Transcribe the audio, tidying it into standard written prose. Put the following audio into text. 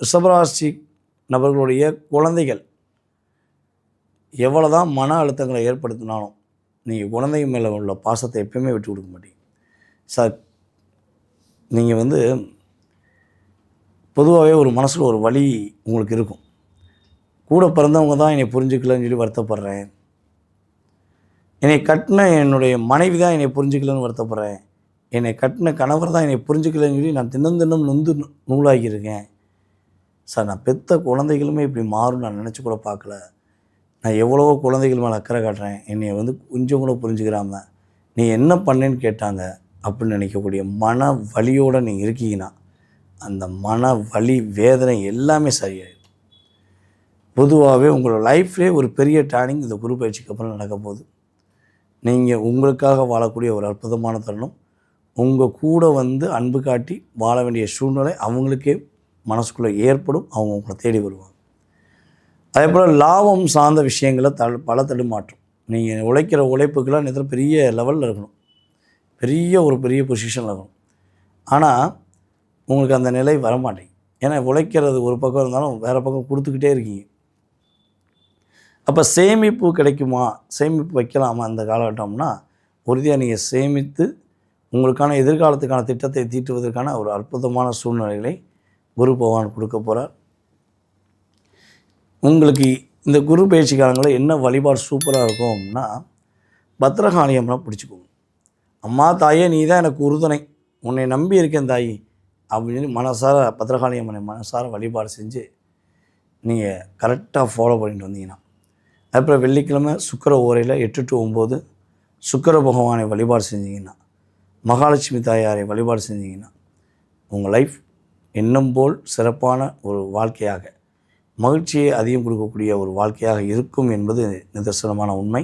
ரிஷபராசி நபர்களுடைய குழந்தைகள் எவ்வளோ தான் மன அழுத்தங்களை ஏற்படுத்தினாலும் நீங்கள் குழந்தைங்க மேலே உள்ள பாசத்தை எப்பயுமே விட்டு கொடுக்க மாட்டீங்க சார். நீங்கள் பொதுவாகவே ஒரு மனசில் ஒரு வலி உங்களுக்கு இருக்கும். கூட பிறந்தவங்க தான் என்னை புரிஞ்சுக்கலன்னு சொல்லி வருத்தப்படுறேன். என்னை கட்டின என்னுடைய மனைவி தான் என்னை புரிஞ்சுக்கலன்னு வருத்தப்படுறேன். என்னை கட்டின கணவர் தான் என்னை புரிஞ்சுக்கலன்னு சொல்லி நான் தினம் நொந்து நூலாகியிருக்கேன் சார். நான் பெற்ற குழந்தைகளுமே இப்படி மாறும் நான் நினச்சி கூட பார்க்கல. நான் எவ்வளவோ குழந்தைகள் மேலே அக்கறை காட்டுறேன், என்னை கொஞ்சம் கூட புரிஞ்சுக்கிறாம நீ என்ன பண்ணேன்னு கேட்டாங்க அப்படின்னு நினைக்கக்கூடிய மன வலியோடு நீங்கள் இருக்கீங்கன்னா அந்த மன வலி வேதனை எல்லாமே சரியாயிடும். பொதுவாகவே உங்களோட லைஃப்லேயே ஒரு பெரிய டேர்னிங் இந்த குரு பயிற்சிக்கு அப்புறம் நடக்க போகுது. நீங்கள் உங்களுக்காக வாழக்கூடிய ஒரு அற்புதமான தருணம். உங்கள் கூட அன்பு காட்டி வாழ வேண்டிய சூழ்நிலை அவங்களுக்கே மனசுக்குள்ளே ஏற்படும். அவங்க உங்களை தேடி வருவாங்க. அதே போல் லாபம் சார்ந்த விஷயங்களை பல தடுமாற்றம். நீங்கள் உழைக்கிற உழைப்புக்கெல்லாம் நேரத்தில் பெரிய லெவலில் இருக்கணும், பெரிய பொசிஷனில் இருக்கணும். ஆனால் உங்களுக்கு அந்த நிலை வரமாட்டேங்க. ஏன்னா உழைக்கிறது ஒரு பக்கம் இருந்தாலும் வேறு பக்கம் கொடுத்துக்கிட்டே இருக்கீங்க. அப்போ சேமிப்பு கிடைக்குமா, சேமிப்பு வைக்கலாமா அந்த காலகட்டம்னா உறுதியாக நீங்கள் சேமித்து உங்களுக்கான எதிர்காலத்துக்கான திட்டத்தை தீட்டுவதற்கான ஒரு அற்புதமான சூழ்நிலைகளை குரு பகவான் கொடுக்க போகிறார். உங்களுக்கு இந்த குரு பயிற்சி காலங்களில் என்ன வழிபாடு சூப்பராக இருக்கும் அப்படின்னா பத்திரகாளி அம்மனை பிடிச்சிக்கோங்க. அம்மா தாயே நீ தான் எனக்கு உறுதுணை, உன்னை நம்பி இருக்கேன் தாயி அப்படின்னு சொல்லி மனசார பத்திரகாளி அம்மனை மனசார வழிபாடு செஞ்சு நீங்கள் கரெக்டாக ஃபாலோ பண்ணிட்டு வந்தீங்கன்னா, அப்புறம் வெள்ளிக்கிழமை சுக்கிர ஓரையில் 8 to 9 சுக்கிர பகவானை வழிபாடு செஞ்சிங்கன்னா, மகாலட்சுமி தாயாரை வழிபாடு செஞ்சிங்கன்னா உங்கள் லைஃப் எண்ணம் போல் சிறப்பான ஒரு வாழ்க்கையாக, மகிழ்ச்சியை அதிகம் கொடுக்கக்கூடிய ஒரு வாழ்க்கையாக இருக்கும் என்பது நிதர்சனமான உண்மை.